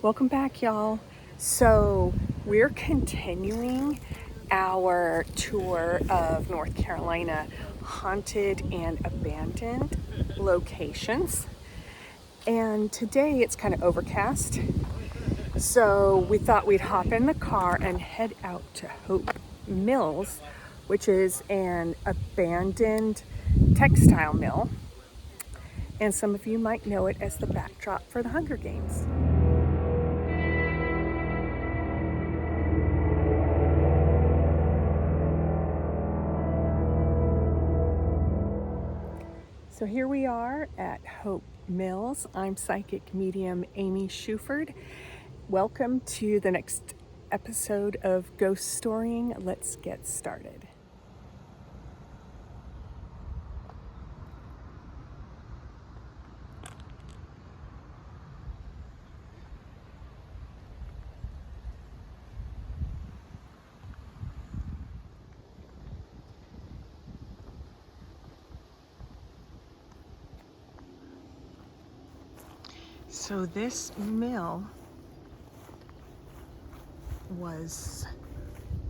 Welcome back, y'all. So we're continuing our tour of North Carolina haunted and abandoned locations. And today it's kind of overcast. So we thought we'd hop in the car and head out to Hope Mills, which is an abandoned textile mill. And some of you might know it as the backdrop for the Hunger Games. So here we are at Hope Mills. I'm psychic medium Amy Shuford. Welcome to the next episode of Ghost Storying. Let's get started. So this mill was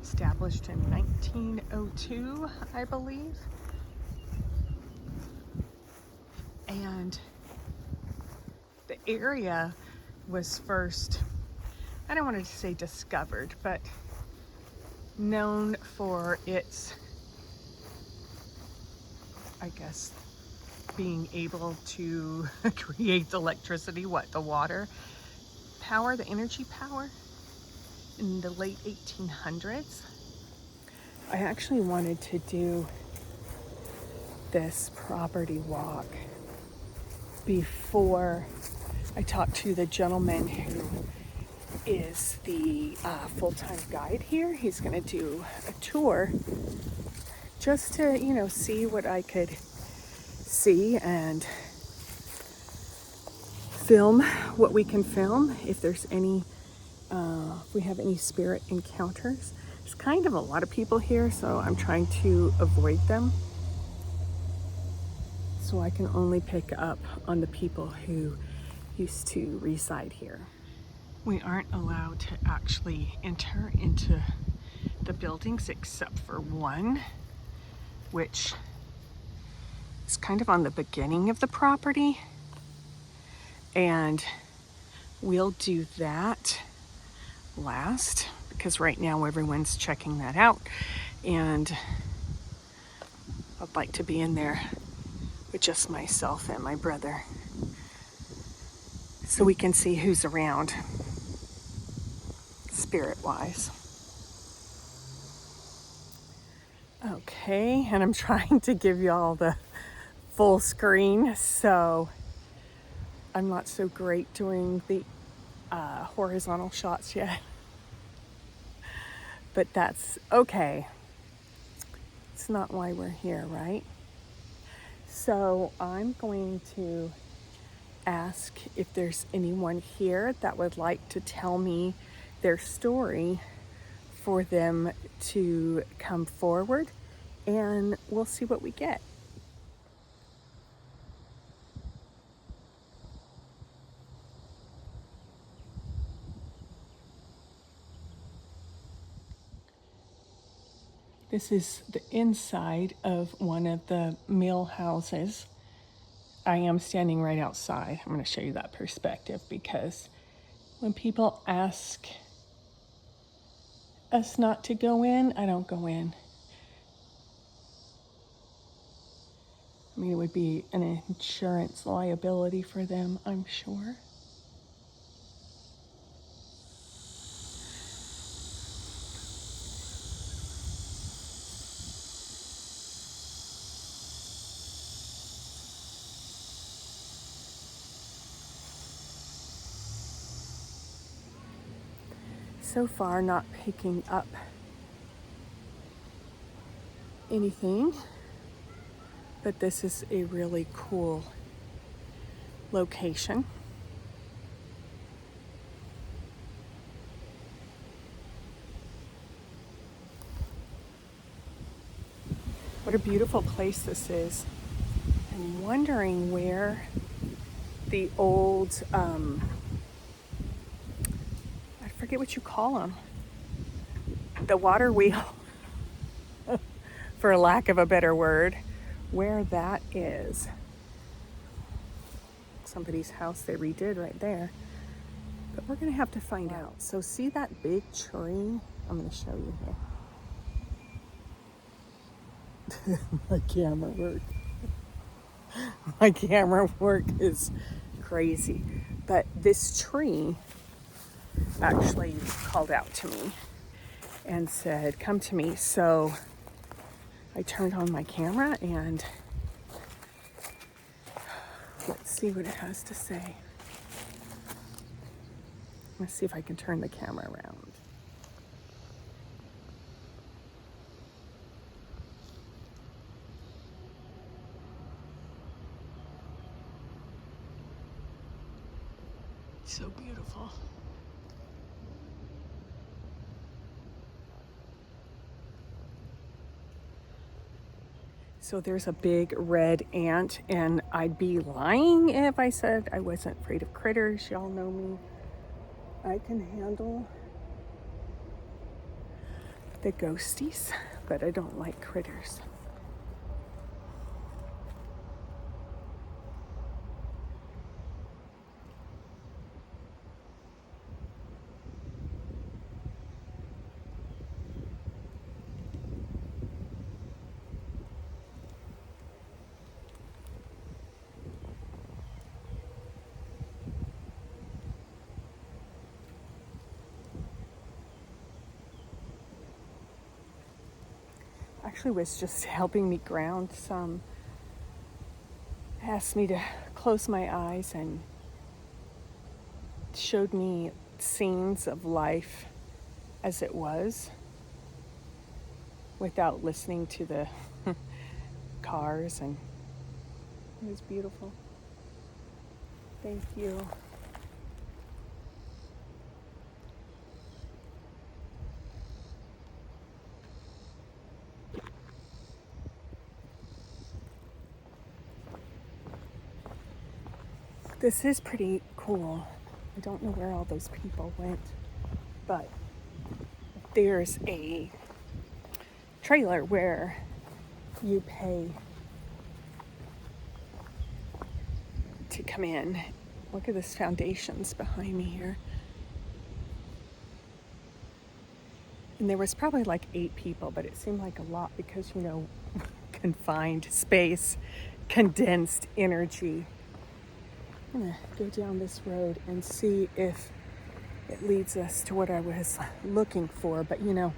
established in 1902, I believe. And the area was first, I don't want to say discovered, but known for its, I guess, being able to create the electricity, the water power, the energy power in the late 1800s. I actually wanted to do this property walk before I talked to the gentleman who is the full-time guide here. He's going to do a tour just to, see what I could see and film what we can film, if there's any, if we have any spirit encounters. There's kind of a lot of people here, so I'm trying to avoid them. So I can only pick up on the people who used to reside here. We aren't allowed to actually enter into the buildings except for one, which is kind of on the beginning of the property. And we'll do that last because right now everyone's checking that out. And I'd like to be in there with just myself and my brother so we can see who's around spirit-wise. Okay, and I'm trying to give y'all the full screen, so I'm not so great doing the horizontal shots yet. But that's okay. It's not why we're here, right? So I'm going to ask if there's anyone here that would like to tell me their story, for them to come forward, and we'll see what we get. This is the inside of one of the mill houses. I am standing right outside. I'm going to show you that perspective because when people ask us not to go in, I don't go in. I mean, it would be an insurance liability for them, I'm sure. So far, not picking up anything, but this is a really cool location. What a beautiful place this is. I'm wondering where the old forget what you call them. The water wheel, for lack of a better word, where that is. Somebody's house they redid right there. But we're gonna have to find out. So see that big tree? I'm gonna show you here. My camera work. My camera work is crazy. But this tree actually called out to me and said, come to me. So I turned on my camera and let's see what it has to say. Let's see if I can turn the camera around. So beautiful. So there's a big red ant, and I'd be lying if I said I wasn't afraid of critters. Y'all know me. I can handle the ghosties, but I don't like critters. Actually was just helping me ground some. Asked me to close my eyes and showed me scenes of life as it was without listening to the cars, and it was beautiful. Thank you. This is pretty cool. I don't know where all those people went, but there's a trailer where you pay to come in. Look at this foundations behind me here. And there was probably like 8 people, but it seemed like a lot because, you know, confined space, condensed energy. I'm gonna go down this road and see if it leads us to what I was looking for. But you know,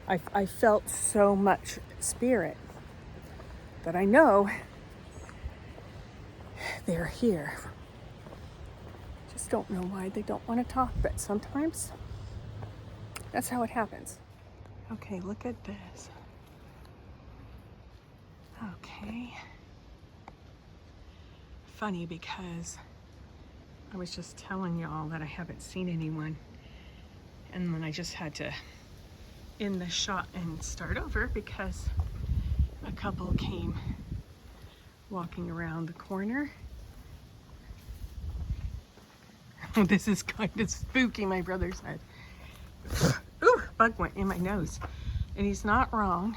I felt so much spirit that I know they're here. Just don't know why they don't want to talk, but sometimes that's how it happens. Okay, look at this. Okay. Funny because I was just telling y'all that I haven't seen anyone, and then I just had to end the shot and start over because a couple came walking around the corner. This is kind of spooky, my brother said. Ooh, bug went in my nose. And he's not wrong.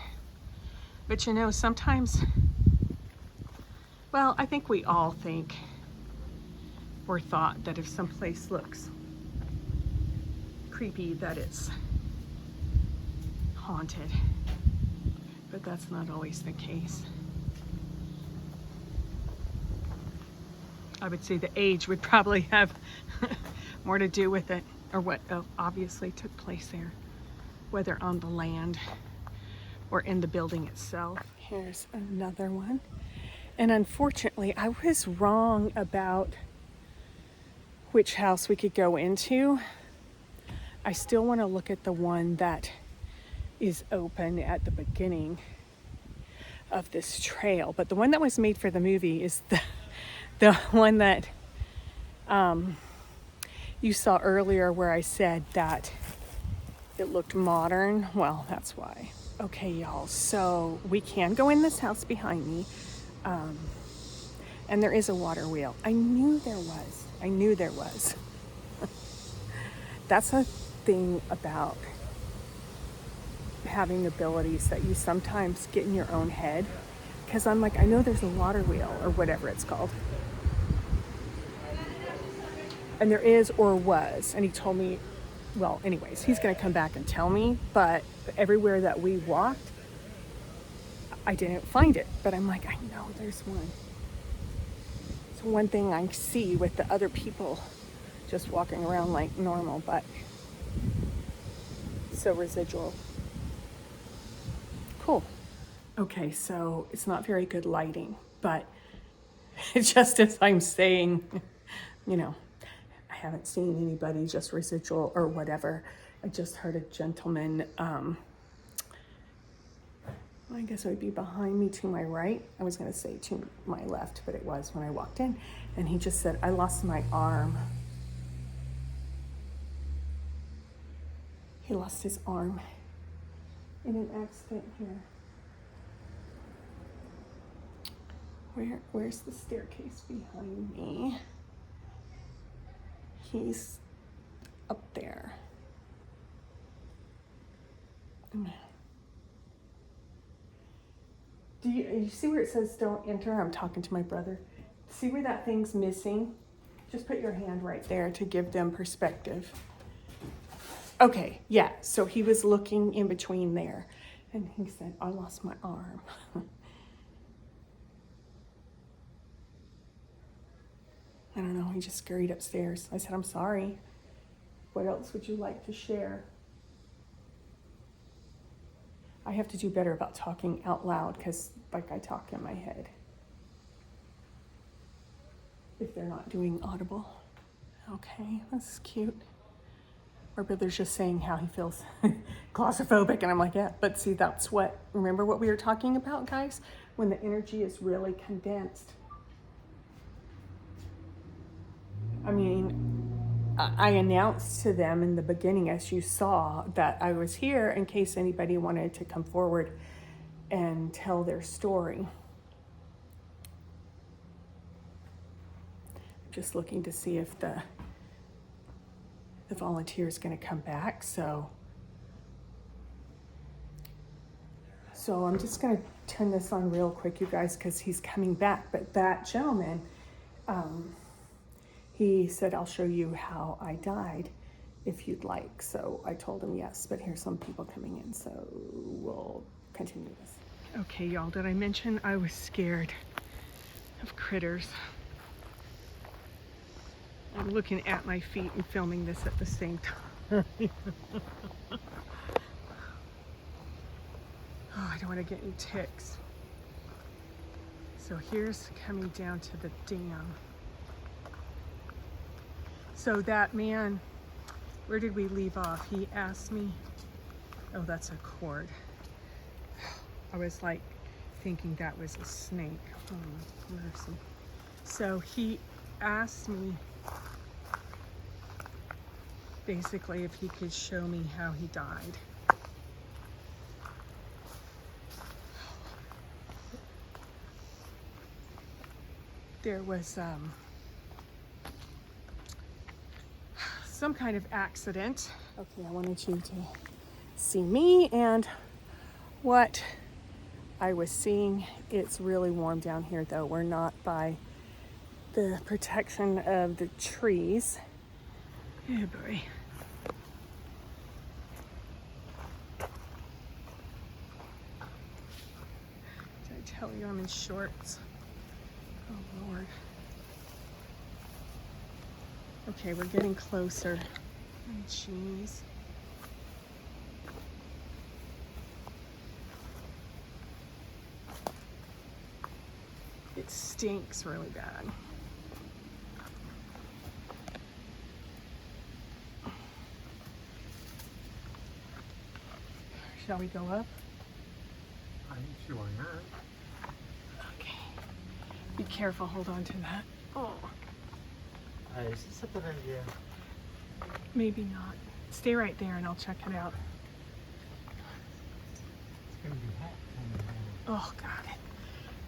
But you know, sometimes, well, I think we all think or thought that if someplace looks creepy that it's haunted, but that's not always the case. I would say the age would probably have more to do with it, or what obviously took place there, whether on the land or in the building itself. Here's another one. And unfortunately, I was wrong about which house we could go into. I still want to look at the one that is open at the beginning of this trail. But the one that was made for the movie is the one that you saw earlier where I said that it looked modern. Well, that's why. Okay, y'all, so we can go in this house behind me. And there is a water wheel. I knew there was. That's thing about having abilities that you sometimes get in your own head. Because I'm like, I know there's a water wheel or whatever it's called. And there is or was. And he told me, well, anyways, he's going to come back and tell me. But everywhere that we walked, I didn't find it. But I'm like, I know there's one. It's one thing I see with the other people just walking around like normal, but so residual. Cool. Okay, so it's not very good lighting, but just as I'm saying, you know, I haven't seen anybody, just residual or whatever. I just heard a gentleman, I guess it would be behind me to my right. I was gonna say to my left, but it was when I walked in. And he just said, I lost my arm. He lost his arm in an accident here. Where's the staircase behind me? He's up there. Do you see where it says don't enter? I'm talking to my brother. See where that thing's missing? Just put your hand right there to give them perspective. Okay, yeah, so he was looking in between there and he said, I lost my arm. I don't know, he just scurried upstairs. I said, I'm sorry. What else would you like to share? I have to do better about talking out loud because like I talk in my head. If they're not doing audible. Okay, that's cute. My brother's just saying how he feels claustrophobic, and I'm like, yeah, but see, that's what, remember what we were talking about, guys? When the energy is really condensed. I mean, I announced to them in the beginning, as you saw, that I was here in case anybody wanted to come forward and tell their story. Just looking to see if the volunteer is going to come back. So I'm just going to turn this on real quick, you guys, because he's coming back. But that gentleman, he said, I'll show you how I died if you'd like. So I told him yes, but here's some people coming in. So we'll continue this. Okay, y'all, did I mention I was scared of critters? I'm looking at my feet and filming this at the same time. Oh, I don't want to get any ticks. So here's coming down to the dam. So that man, where did we leave off? He asked me, oh, that's a cord. I was like thinking that was a snake. Oh, mercy. So he asked me basically if he could show me how he died. There was some kind of accident. Okay, I wanted you to see me and what I was seeing. It's really warm down here though. We're not by the protection of the trees. Oh boy. Did I tell you I'm in shorts? Oh Lord. Okay, we're getting closer. Oh, jeez. It stinks really bad. Shall we go up? I'm sure not. Okay. Be careful, hold on to that. Oh. Is this a good idea? Maybe not. Stay right there and I'll check it out. It's going to be hot coming down. Oh God.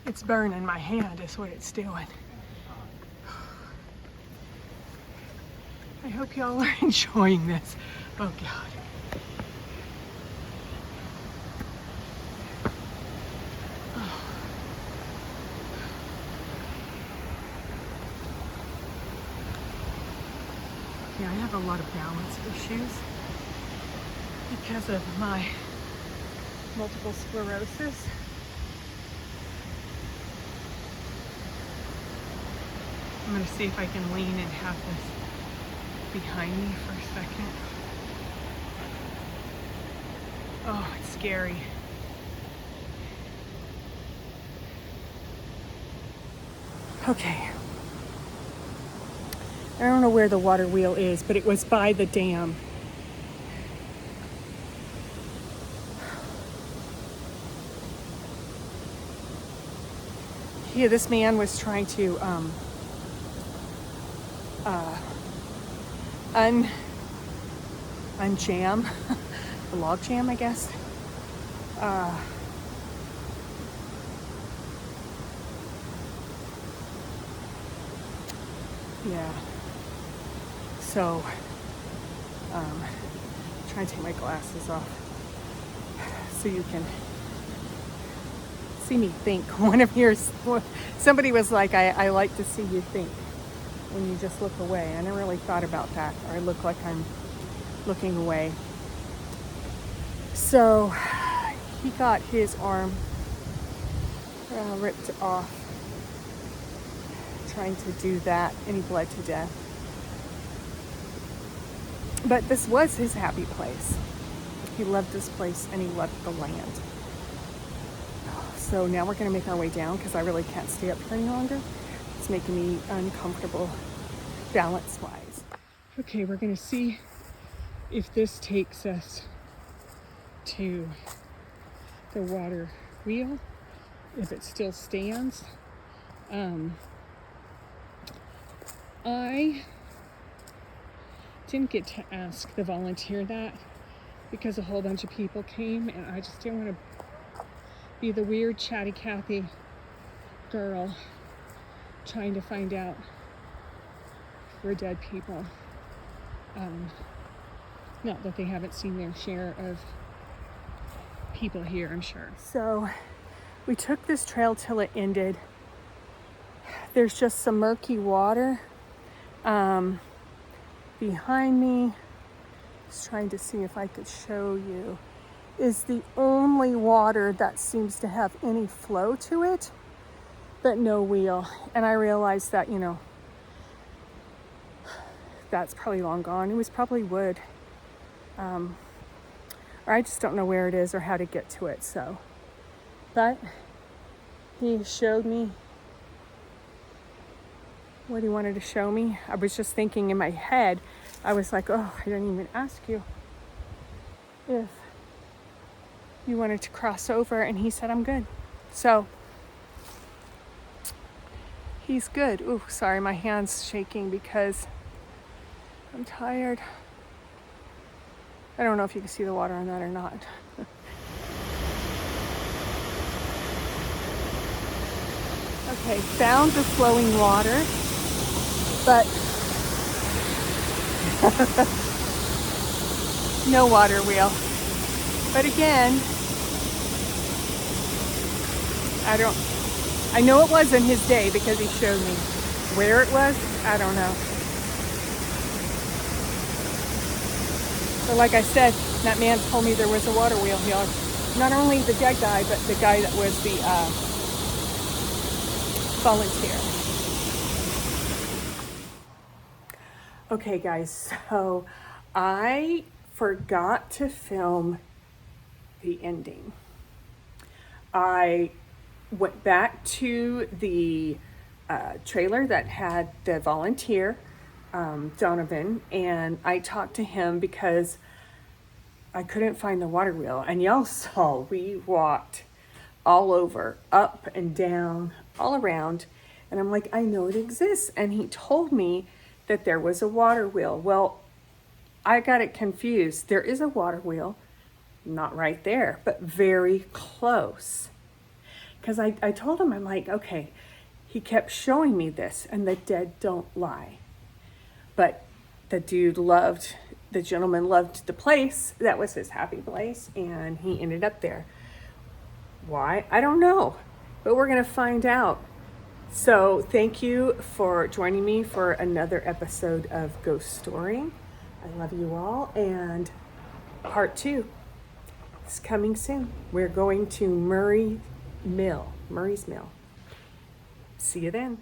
It's burning my hand is what it's doing. I hope y'all are enjoying this. Oh God. Yeah, I have a lot of balance issues because of my multiple sclerosis. I'm gonna see if I can lean and have this behind me for a second. Oh, it's scary. Okay. I don't know where the water wheel is, but it was by the dam. Yeah, this man was trying to unjam the log jam, I guess. Yeah. So, trying to take my glasses off so you can see me think. One of yours, somebody was like, I like to see you think when you just look away. I never really thought about that, or I look like I'm looking away. So he got his arm ripped off trying to do that, and he bled to death. But this was his happy place. He loved this place and he loved the land. So now we're going to make our way down because I really can't stay up here any longer. It's making me uncomfortable balance-wise. Okay, we're going to see if this takes us to the water wheel, if it still stands. I didn't get to ask the volunteer that because a whole bunch of people came and I just didn't want to be the weird chatty Cathy girl trying to find out if we're dead people. Not that they haven't seen their share of people here, I'm sure. So we took this trail till it ended. There's just some murky water behind me. Just trying to see if I could show you. Is the only water that seems to have any flow to it, but no wheel. And I realized that, you know, that's probably long gone. It was probably wood. Or I just don't know where it is or how to get to it. So, but he showed me what he wanted to show me. I was just thinking in my head, I was like, oh, I didn't even ask you if you wanted to cross over. And he said, I'm good. So he's good. Ooh, sorry, my hand's shaking because I'm tired. I don't know if you can see the water on that or not. Okay, found the flowing water, but no water wheel. But again, I know it wasn't his day because he showed me. Where it was, I don't know. But like I said, that man told me there was a water wheel here. Not only the dead guy, but the guy that was the volunteer. Okay guys, so I forgot to film the ending. I went back to the trailer that had the volunteer, Donovan, and I talked to him because I couldn't find the water wheel. And y'all saw we walked all over, up and down, all around. And I'm like, I know it exists. And he told me that there was a water wheel. Well, I got it confused. There is a water wheel, not right there, but very close. Because I told him, I'm like, okay, he kept showing me this, and the dead don't lie. But the dude loved the gentleman loved the place. That was his happy place, and he ended up there. Why? I don't know, but we're going to find out. So thank you for joining me for another episode of Ghost Storying. I love you all, and part 2 is coming soon. We're going to Murray's Mill. See you then.